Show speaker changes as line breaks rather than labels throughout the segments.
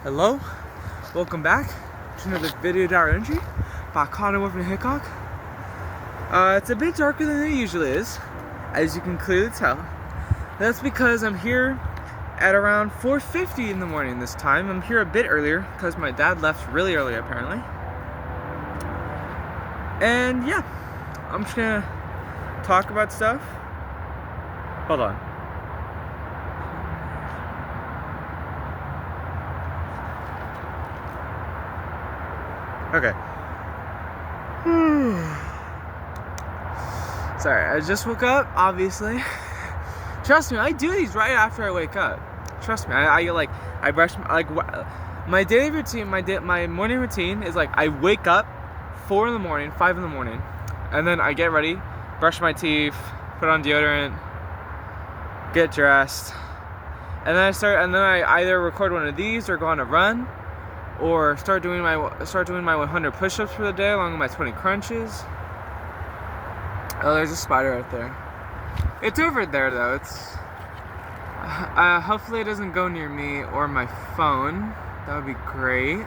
Hello, welcome back to another video diary entry by Connor Wolf and Hickok. It's a bit darker than it usually is, as you can clearly tell. That's because I'm here at around 4:50 in the morning this time. I'm here a bit earlier because my dad left really early apparently. And yeah, I'm just gonna talk about stuff. Hold on. Okay. Sorry, I just woke up, obviously. Trust me, I do these right after I wake up. Trust me, I brush my daily routine, my morning routine is like I wake up 4 in the morning, 5 in the morning, and then I get ready, brush my teeth, put on deodorant, get dressed, and then I either record one of these or go on a run, or start doing my 100 push-ups for the day along with my 20 crunches. Oh, there's a spider right there. It's over there though. It's hopefully it doesn't go near me or my phone. That would be great.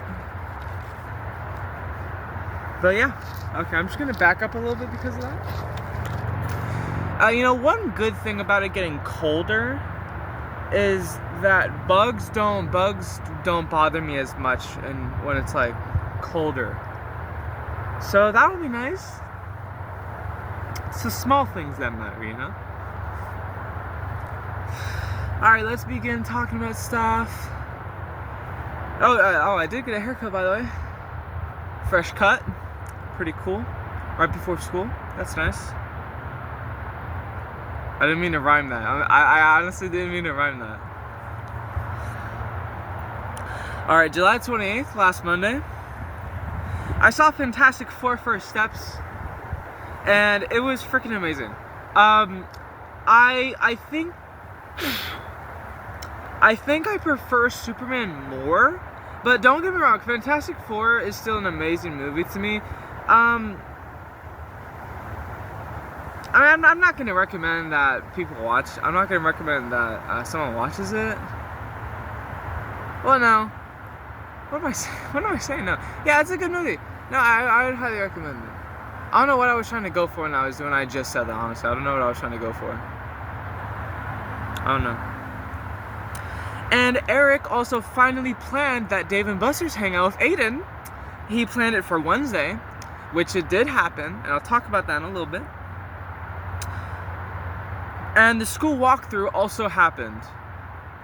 But yeah, okay, I'm just gonna back up a little bit because of that. You know, one good thing about it getting colder is that bugs don't bother me as much and when it's like colder. So that would be nice. It's the small things that matter, you know? Alright, let's begin talking about stuff. I did get a haircut, by the way. Fresh cut. Pretty cool. Right before school. That's nice. I didn't mean to rhyme that. I honestly didn't mean to rhyme that. Alright, July 28th, last Monday. I saw Fantastic Four First Steps, and it was freaking amazing. I think I prefer Superman more, but don't get me wrong, Fantastic Four is still an amazing movie to me. I'm not going to recommend that people watch. I'm not going to recommend that someone watches it. Well, no. What am I saying? No. Yeah, it's a good movie. No, I would highly recommend it. I don't know what I was trying to go for when I just said that, honestly. I don't know what I was trying to go for. I don't know. And Eric also finally planned that Dave and Buster's hangout with Aiden. He planned it for Wednesday, which it did happen, and I'll talk about that in a little bit. And the school walkthrough also happened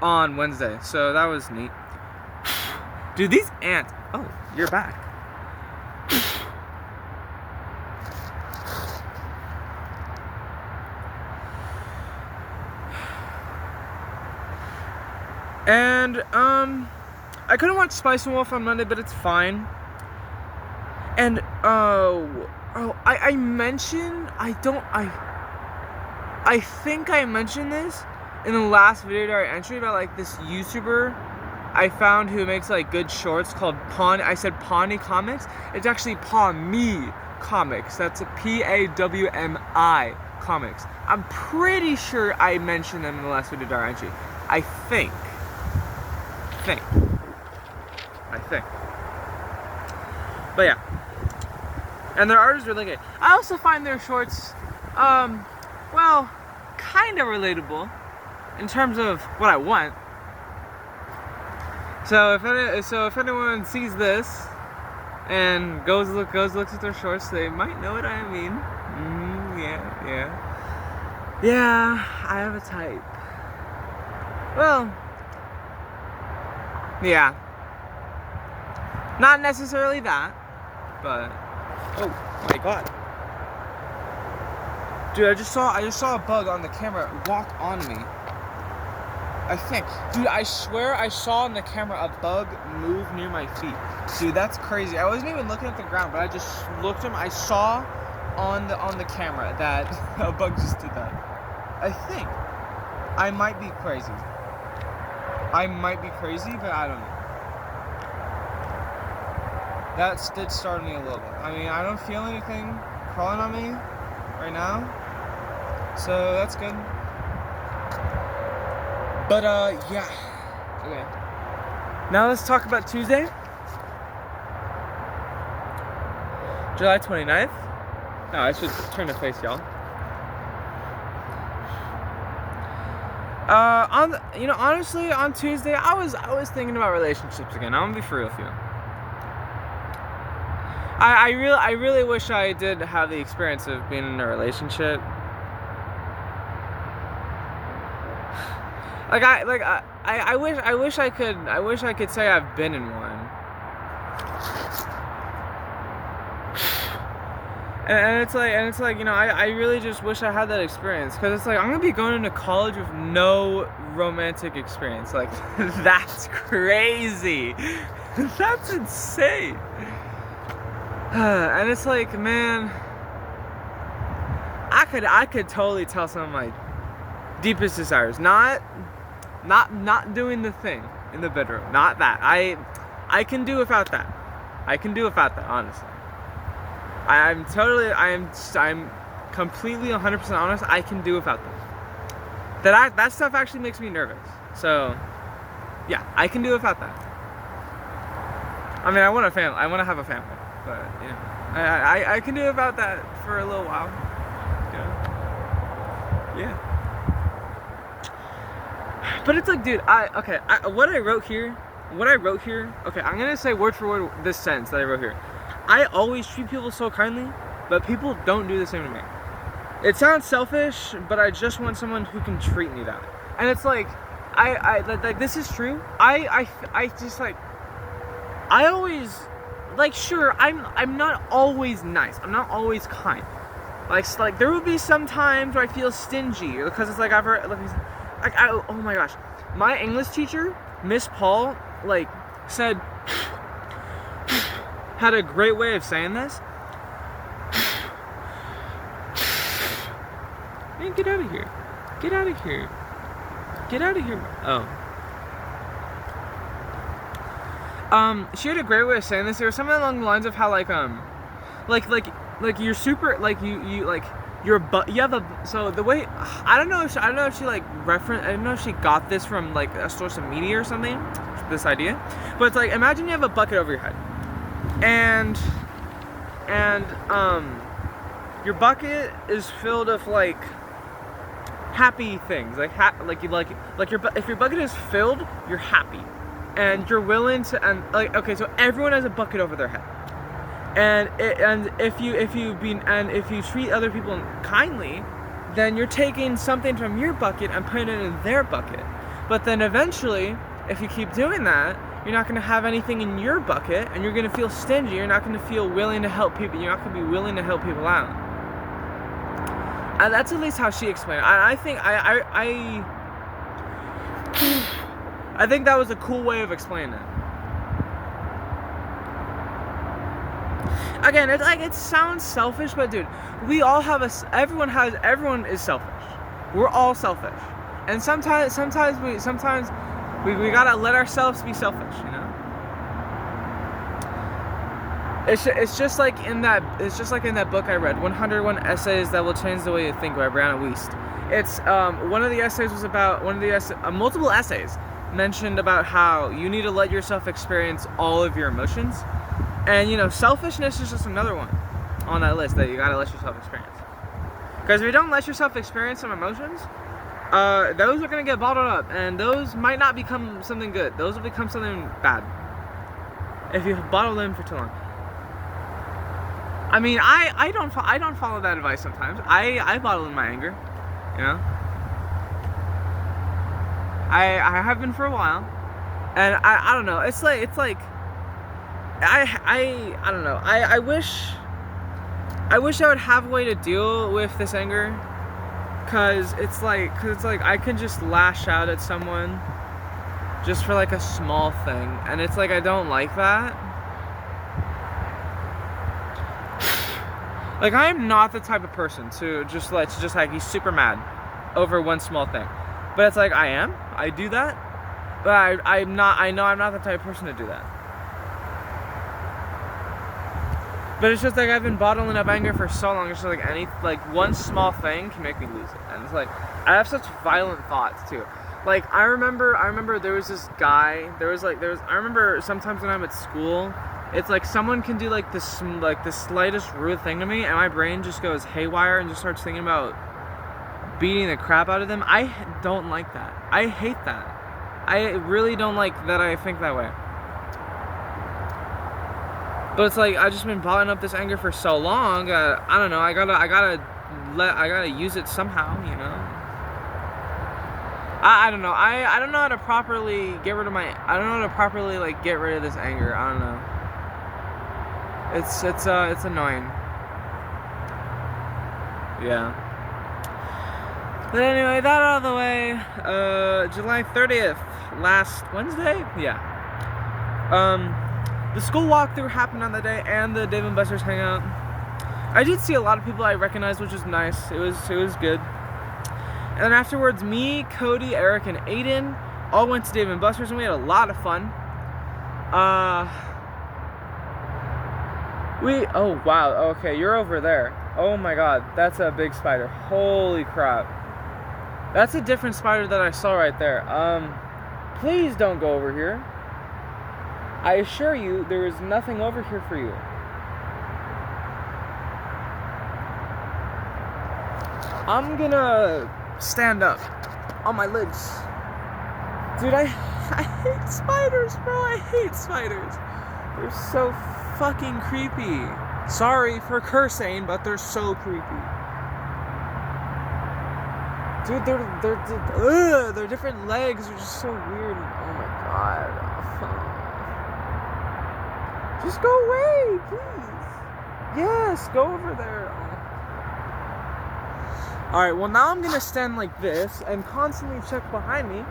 on Wednesday, so that was neat. Dude, these ants. Oh, you're back. And I couldn't watch Spice and Wolf on Monday, but it's fine. And I mentioned I think I mentioned this in the last video diary entry about like this YouTuber I found who makes like good shorts called Pawn. I said Pawnee Comics. It's actually Pawmi Comics. That's a Pawmi Comics. I'm pretty sure I mentioned them in the last video diary entry. I think. But yeah. And their art is really good. I also find their shorts, well, kind of relatable in terms of what I want. So if anyone sees this and looks at their shorts, they might know what I mean. Yeah, I have a type. Well, yeah. Not necessarily that, but oh my god. Dude, I just saw a bug on the camera walk on me. I think. Dude, I swear I saw on the camera a bug move near my feet. Dude, that's crazy. I wasn't even looking at the ground, but I just looked at him. I saw on the camera that a bug just did that. I think. I might be crazy. But I don't know. That did startle me a little bit. I mean, I don't feel anything crawling on me right now. So that's good. But yeah. Okay. Now let's talk about Tuesday, July 29th. No, I should turn to face y'all. Honestly, on Tuesday, I was thinking about relationships again. I'm gonna be for real with you. I really wish I did have the experience of being in a relationship. I wish I could say I've been in one. And it's like, I really just wish I had that experience, because it's like I'm gonna be going into college with no romantic experience. Like, that's crazy. That's insane. And it's like, man, I could totally tell some of my deepest desires. Not doing the thing in the bedroom. Not that. I can do without that. I can do without that, honestly. I'm completely 100% honest. I can do without that. That stuff actually makes me nervous. So, yeah, I can do without that. I mean, I want a family. I want to have a family, but I can do without that for a little while. Yeah. But it's like, dude, what I wrote here. Okay, I'm gonna say word for word this sentence that I wrote here. I always treat people so kindly, but people don't do the same to me. It sounds selfish, but I just want someone who can treat me that way. And it's like, like this is true. I just like, I always, like, sure, I'm not always nice. I'm not always kind. Like there will be some times where I feel stingy, because it's like oh my gosh, my English teacher, Miss Paul, like said. Had a great way of saying this. Man, get out of here. Get out of here. Get out of here. Oh. She had a great way of saying this. There was something along the lines of how like you're super, like you like you have a, so the way, I don't know if she like referenced, I don't know if she got this from like a source of media or something, this idea, but it's like, imagine you have a bucket over your head. And your bucket is filled with like happy things, if your bucket is filled, you're happy, and you're willing to, and like, okay, so everyone has a bucket over their head, and if you treat other people kindly, then you're taking something from your bucket and putting it in their bucket. But then eventually, if you keep doing that, you're not going to have anything in your bucket, and you're going to feel stingy. You're not going to feel willing to help people. You're not going to be willing to help people out. And that's at least how she explained it. I think I think that was a cool way of explaining it. Again, it's like, it sounds selfish, but dude, we all have everyone is selfish. We're all selfish. And sometimes we gotta let ourselves be selfish, you know. It's just like in that book I read, 101 Essays That Will Change the Way You Think by Brianna Wiest. It's one of the essays was about multiple essays mentioned about how you need to let yourself experience all of your emotions, and selfishness is just another one on that list that you gotta let yourself experience. Because if you don't let yourself experience some emotions, those are going to get bottled up, and those might not become something good. Those will become something bad if you bottle them for too long. I mean, I don't follow that advice sometimes. I bottle in my anger, I have been for a while, and I don't know. It's like I don't know. I wish I would have a way to deal with this anger. Cause it's like I can just lash out at someone just for like a small thing, and it's like I don't like that. Like, I am not the type of person to just be super mad over one small thing, but it's like I do that, but I'm not the type of person to do that. But it's just like I've been bottling up anger for so long. It's just like one small thing can make me lose it. And it's like I have such violent thoughts too. Like I remember there was this guy. I remember sometimes when I'm at school, it's like someone can do like the slightest rude thing to me, and my brain just goes haywire and just starts thinking about beating the crap out of them. I don't like that. I hate that. I really don't like that I think that way. But it's like I've just been bottling up this anger for so long. I don't know. I gotta use it somehow. You know. I don't know. I don't know how to properly get rid of I don't know how to properly like get rid of this anger. I don't know. It's annoying. Yeah. But anyway, that out of the way. July 30th, last Wednesday? Yeah. The school walkthrough happened on that day, and the Dave & Buster's hangout. I did see a lot of people I recognized, which was nice. It was good. And then afterwards, me, Cody, Eric, and Aiden all went to Dave & Buster's, and we had a lot of fun. Oh wow, okay, you're over there. Oh my god, that's a big spider. Holy crap. That's a different spider that I saw right there. Please don't go over here. I assure you, there is nothing over here for you. I'm gonna stand up on my legs. Dude, I hate spiders, bro. I hate spiders. They're so fucking creepy. Sorry for cursing, but they're so creepy. Dude, their different legs are just so weird. Oh my god. Just go away, please. Yes, go over there. Alright, well now I'm gonna stand like this and constantly check behind me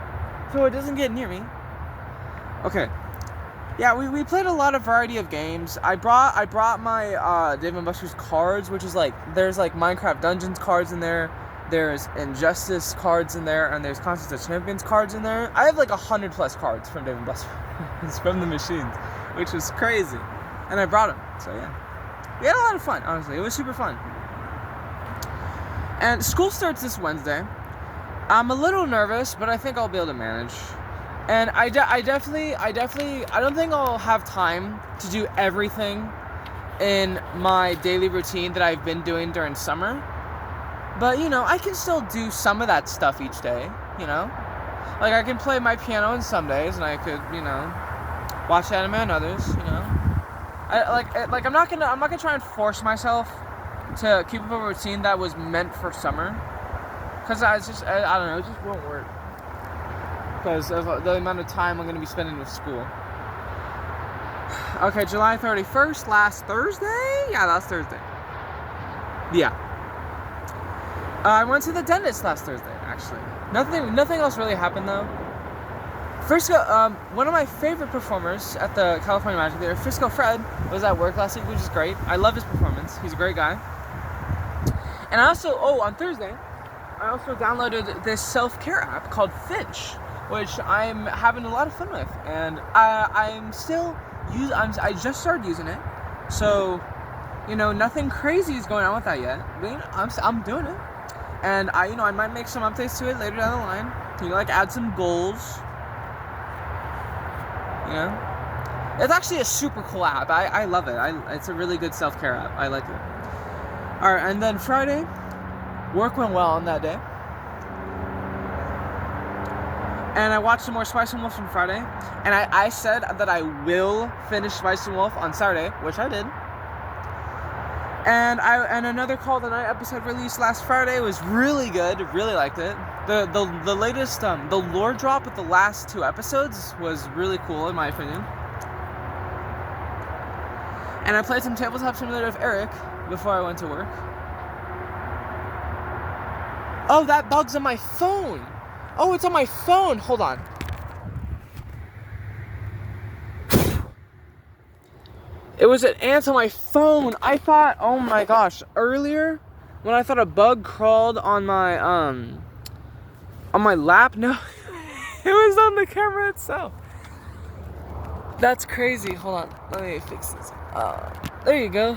so it doesn't get near me. Okay. Yeah, we played a lot of variety of games. I brought my Dave & Buster's cards, which is like, there's like Minecraft Dungeons cards in there. There's Injustice cards in there, and there's Contest of Champions cards in there. I have like 100+ cards from Dave & Buster's. It's from the machines, which was crazy. And I brought them, so yeah. We had a lot of fun, honestly. It was super fun. And school starts this Wednesday. I'm a little nervous, but I think I'll be able to manage. And I don't think I'll have time to do everything in my daily routine that I've been doing during summer. But, you know, I can still do some of that stuff each day, you know? Like, I can play my piano on some days, and I could, you know, watch anime on others, you know? I'm not gonna try and force myself to keep up a routine that was meant for summer. Because I don't know, it just won't work. Because of the amount of time I'm gonna be spending with school. Okay, July 31st, last Thursday? Yeah, last Thursday. Yeah. I went to the dentist last Thursday, actually. Nothing else really happened, though. One of my favorite performers at the California Magic Theater, Frisco Fred, was at work last week, which is great. I love his performance. He's a great guy. And I also, on Thursday, I also downloaded this self-care app called Finch, which I'm having a lot of fun with. And I just started using it. So, you know, nothing crazy is going on with that yet. But, you know, I'm doing it. And I might make some updates to it later down the line. You know, like add some goals. You know, it's actually a super cool app. I love it. It's a really good self-care app. I like it. All right, and then Friday, work went well on that day. And I watched some more Spice and Wolf on Friday. And I said that I will finish Spice and Wolf on Saturday, which I did. And another Call the Night episode released last Friday was really good. Really liked it. The latest the lore drop with the last 2 episodes was really cool in my opinion. And I played some Tabletop Simulator with Eric before I went to work. Oh, that bug's on my phone. Oh, it's on my phone. Hold on. It was an ant on my phone. I thought, oh my gosh, earlier when I thought a bug crawled on my lap, no, it was on the camera itself. That's crazy. Hold on, let me fix this. There you go.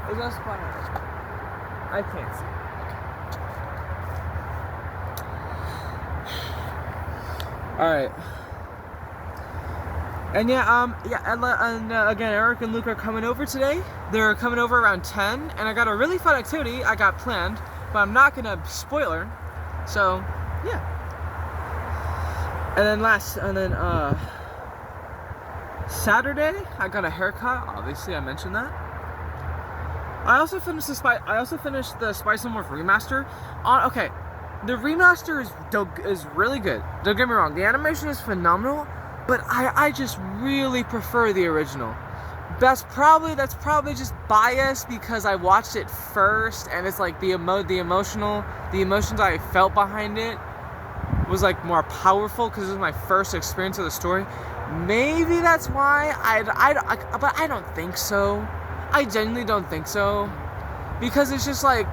There's no spot on it. I can't see. All right. And again, Eric and Luke are coming over today. They're coming over around 10, and I got a really fun activity I got planned, but I'm not gonna spoiler. So, yeah. And then Saturday, I got a haircut. Obviously, I mentioned that. I also finished the Spice No More remaster. Okay, the remaster is really good. Don't get me wrong. The animation is phenomenal. But I just really prefer the original. That's probably just bias because I watched it first, and it's like the emotions I felt behind it was like more powerful because it was my first experience of the story. Maybe that's why but I don't think so. I genuinely don't think so, because it's just like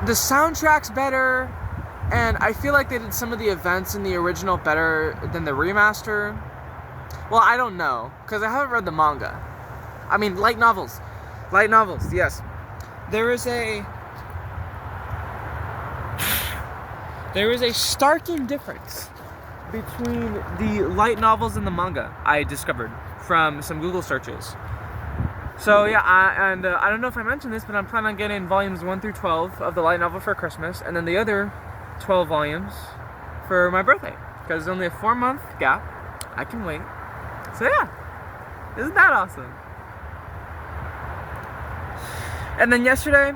the soundtrack's better. And I feel like they did some of the events in the original better than the remaster. Well, I don't know, because I haven't read the manga. I mean, light novels. Light novels, yes. There is a starking difference between the light novels and the manga, I discovered from some Google searches. So yeah, I don't know if I mentioned this, but I'm planning on getting volumes 1 through 12 of the light novel for Christmas, and then the other 12 volumes for my birthday, because it's only a 4-month gap. I can wait. So yeah, isn't that awesome? And then yesterday,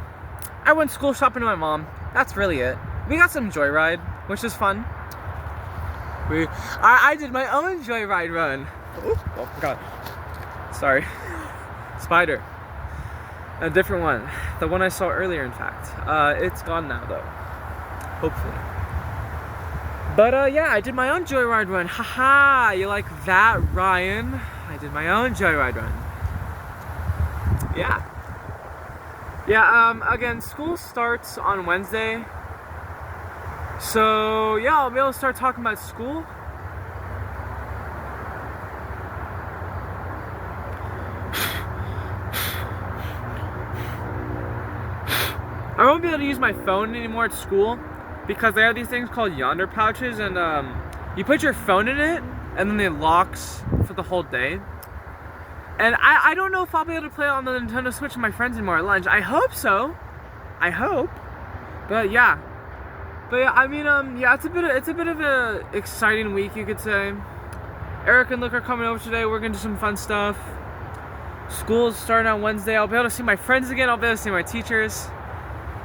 I went school shopping with my mom. That's really it. We got some Joyride, which is fun. I did my own Joyride run. Oh god. Sorry. Spider. A different one. The one I saw earlier, in fact. It's gone now, though. Hopefully. But yeah, I did my own Joyride run. Haha, you like that, Ryan? I did my own Joyride run. Yeah. Yeah, again, school starts on Wednesday. So, yeah, I'll be able to start talking about school. I won't be able to use my phone anymore at school, because they have these things called yonder pouches, and you put your phone in it, and then it locks for the whole day. And I don't know if I'll be able to play it on the Nintendo Switch with my friends anymore at lunch. I hope so. I hope. But yeah. I mean, yeah, it's a bit of a exciting week, you could say. Eric and Luke are coming over today. We're gonna do some fun stuff. School's starting on Wednesday. I'll be able to see my friends again. I'll be able to see my teachers.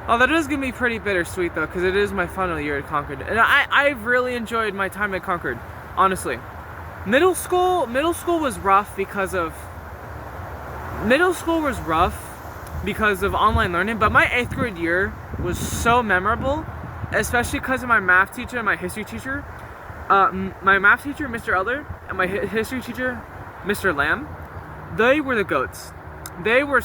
Oh, that is going to be pretty bittersweet, though, because it is my final year at Concord. And I've really enjoyed my time at Concord, honestly. Middle school was rough because of online learning, but my 8th grade year was so memorable, especially because of my math teacher and my history teacher. My math teacher, Mr. Elder, and my history teacher, Mr. Lamb, they were the GOATs. They were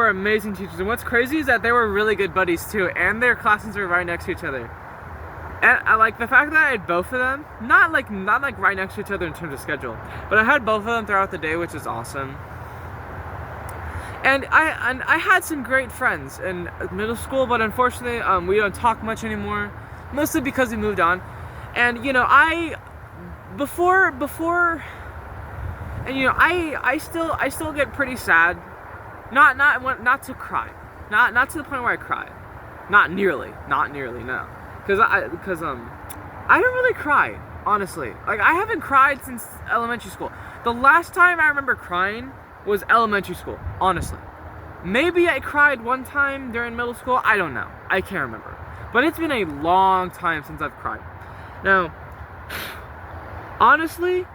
amazing teachers, and what's crazy is that they were really good buddies too, and their classrooms were right next to each other. And I like the fact that I had both of them, not like right next to each other in terms of schedule, but I had both of them throughout the day, which is awesome. And I had some great friends in middle school, but unfortunately, we don't talk much anymore, mostly because we moved on. And you know, before, and you know, I still get pretty sad. Not to cry, not to the point where I cry, not nearly, no, because I don't really cry, honestly. Like, I haven't cried since elementary school. The last time I remember crying was elementary school, honestly. Maybe I cried one time during middle school, I don't know, I can't remember, but it's been a long time since I've cried. Now, honestly,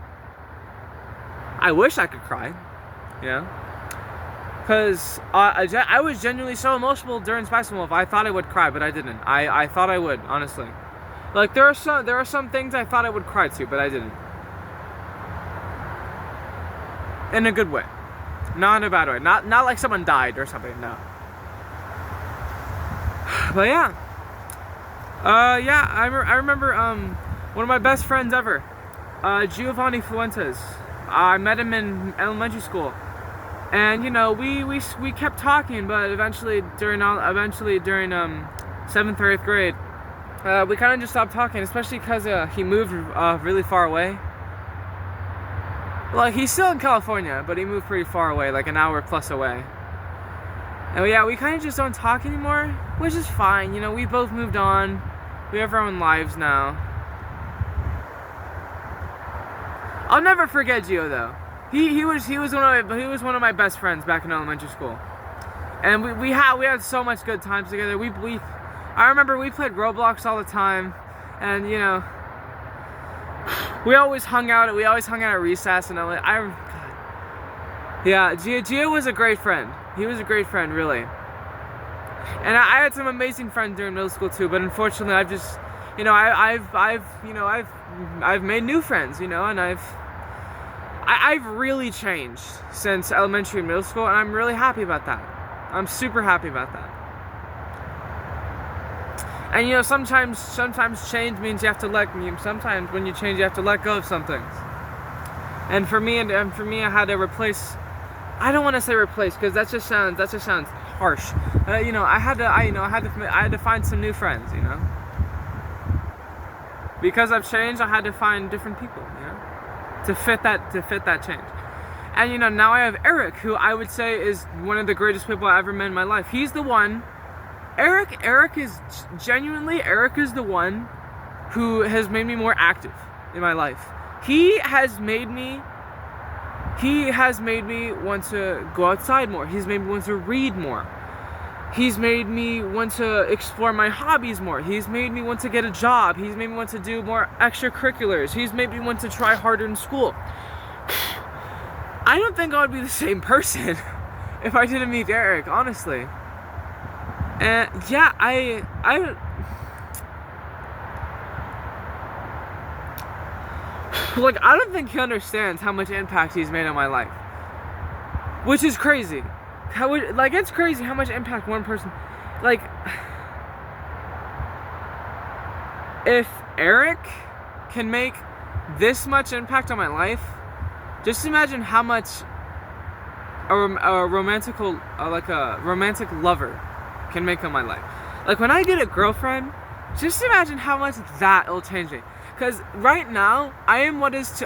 I wish I could cry, you know? Because I was genuinely so emotional during Spice No More. I thought I would cry, but I didn't. I thought I would, honestly. Like, there are some things I thought I would cry to, but I didn't. In a good way. Not in a bad way. Not like someone died or something, no. But yeah. Yeah, I remember one of my best friends ever, Giovanni Fuentes. I met him in elementary school. And you know, we kept talking, but eventually during 7th or 8th grade, we kind of just stopped talking, especially because he moved really far away. Like, he's still in California, but he moved pretty far away, like an hour plus away. And yeah, we kind of just don't talk anymore, which is fine. You know, we both moved on. We have our own lives now. I'll never forget Gio though. He was one of my best friends back in elementary school. And we had so much good times together. I remember we played Roblox all the time, and you know, we always hung out at recess, and yeah, Gio was a great friend. He was a great friend, really. And I had some amazing friends during middle school too, but unfortunately, I've just, you know, I've made new friends, you know, and I've really changed since elementary and middle school, and I'm really happy about that. I'm super happy about that. And you know, sometimes change means you have to sometimes when you change, you have to let go of some things. And for me, I had to replace. I don't want to say replace, because that just sounds harsh. You know, I had to find some new friends. You know, because I've changed, I had to find different people. You know, to fit that change. And you know, now I have Eric, who I would say is one of the greatest people I ever met in my life. He's the one. Eric is the one who has made me more active in my life. He has made me want to go outside more. He's made me want to read more. He's made me want to explore my hobbies more. He's made me want to get a job. He's made me want to do more extracurriculars. He's made me want to try harder in school. I don't think I would be the same person if I didn't meet Eric, honestly. And yeah, I don't think he understands how much impact he's made on my life, which is crazy. It's crazy how much impact one person, like, if Eric can make this much impact on my life, just imagine how much a romantic lover can make on my life. Like, when I get a girlfriend, just imagine how much that will change me. Because right now, I am what is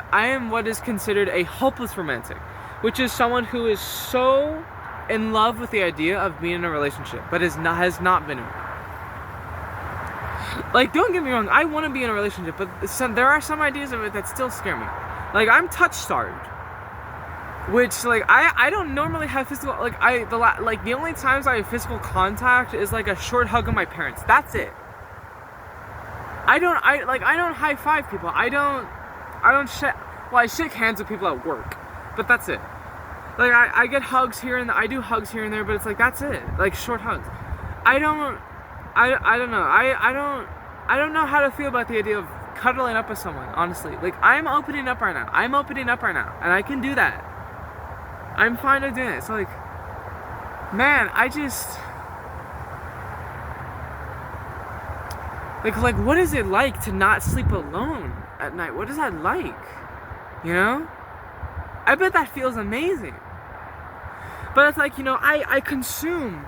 considered a hopeless romantic, which is someone who is so in love with the idea of being in a relationship, but has not been in one. Like, don't get me wrong, I want to be in a relationship, but there are some ideas of it that still scare me. Like, I'm touch-starved. Which, like, I don't normally have physical, like, the only times I have physical contact is, like, a short hug of my parents. That's it. I don't high-five people. I shake hands with people at work. But that's it. Like, I get hugs here and I do hugs here and there, but it's like, that's it. Like, short hugs. I don't know. I don't know how to feel about the idea of cuddling up with someone, honestly. Like, I'm opening up right now, and I can do that. I'm fine to do it. So, like, man, I just, like, what is it like to not sleep alone at night? What is that like? You know? I bet that feels amazing. But it's like, you know, I consume,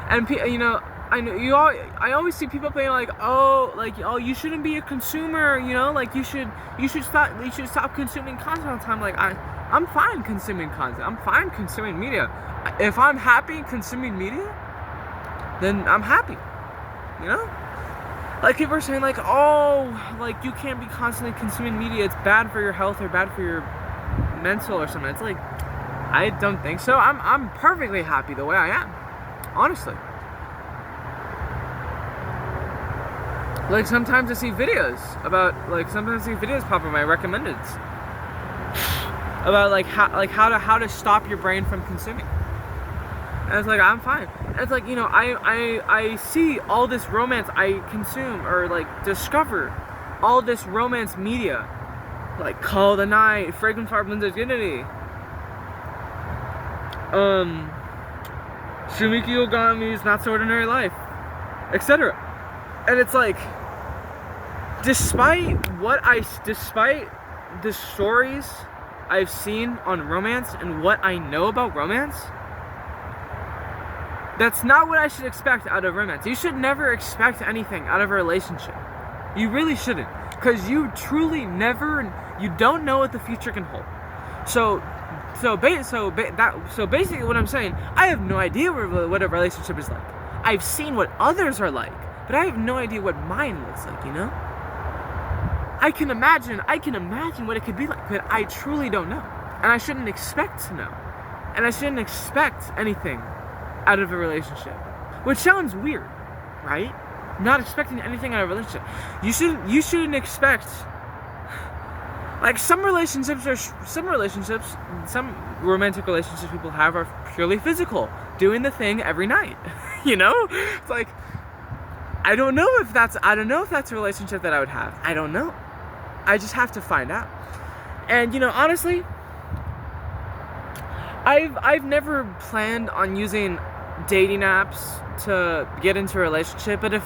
and you know, I always see people being like, oh, you shouldn't be a consumer, you know, like, you should stop consuming content all the time. Like, I'm fine consuming content. I'm fine consuming media. If I'm happy consuming media, then I'm happy. You know? Like, people are saying, like, oh, like, you can't be constantly consuming media. It's bad for your health or bad for your mental or something. It's like, I don't think so. I'm perfectly happy the way I am. Honestly. Like, sometimes I see videos pop up on my recommendeds about how to stop your brain from consuming. And it's like, I'm fine. And it's like, you know, I see all this romance I consume or like discover all this romance media, like Call the Night, Fragrant Fire Blends Identity, Shumiki Ogami's Not So Ordinary Life, etc. And it's like, despite the stories I've seen on romance and what I know about romance, That's not what I should expect out of romance. You should never expect anything out of a relationship. You really shouldn't, because you truly you don't know what the future can hold. So basically what I'm saying, I have no idea what a relationship is like. I've seen what others are like, but I have no idea what mine looks like, you know? I can imagine what it could be like, but I truly don't know. And I shouldn't expect to know. And I shouldn't expect anything out of a relationship. Which sounds weird, right? Not expecting anything out of a relationship. You shouldn't expect, like, some romantic relationships people have are purely physical, doing the thing every night. You know? It's like, I don't know if that's a relationship that I would have. I don't know. I just have to find out. And, you know, honestly, I've never planned on using dating apps to get into a relationship, but if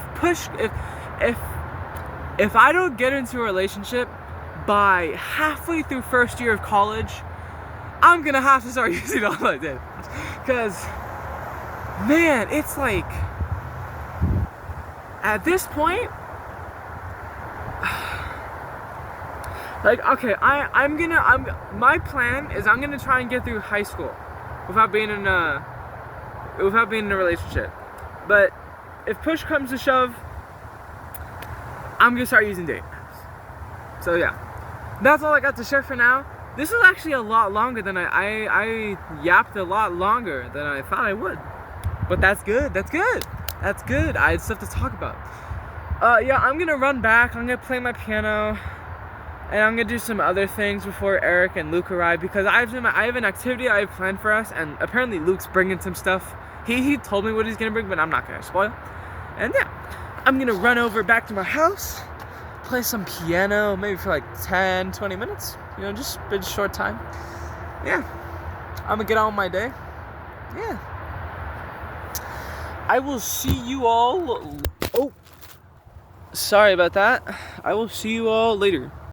I don't get into a relationship by halfway through first year of college, I'm gonna have to start using online dating. Because, man, it's like, at this point, like, okay, my plan is I'm gonna try and get through high school without being in a relationship. But if push comes to shove, I'm gonna start using dating apps. So yeah, that's all I got to share for now. This was actually a lot longer than I yapped a lot longer than I thought I would. But that's good. That's good. I had stuff to talk about. Yeah, I'm gonna run back. I'm gonna play my piano. And I'm gonna do some other things before Eric and Luke arrive, because I have an activity I have planned for us, and apparently Luke's bringing some stuff. He told me what he's gonna bring, but I'm not gonna spoil. And yeah, I'm gonna run over back to my house, play some piano, maybe for like 10, 20 minutes. You know, just a short time. Yeah, I'm gonna get on with my day. Yeah. I will see you all. Oh, sorry about that. I will see you all later.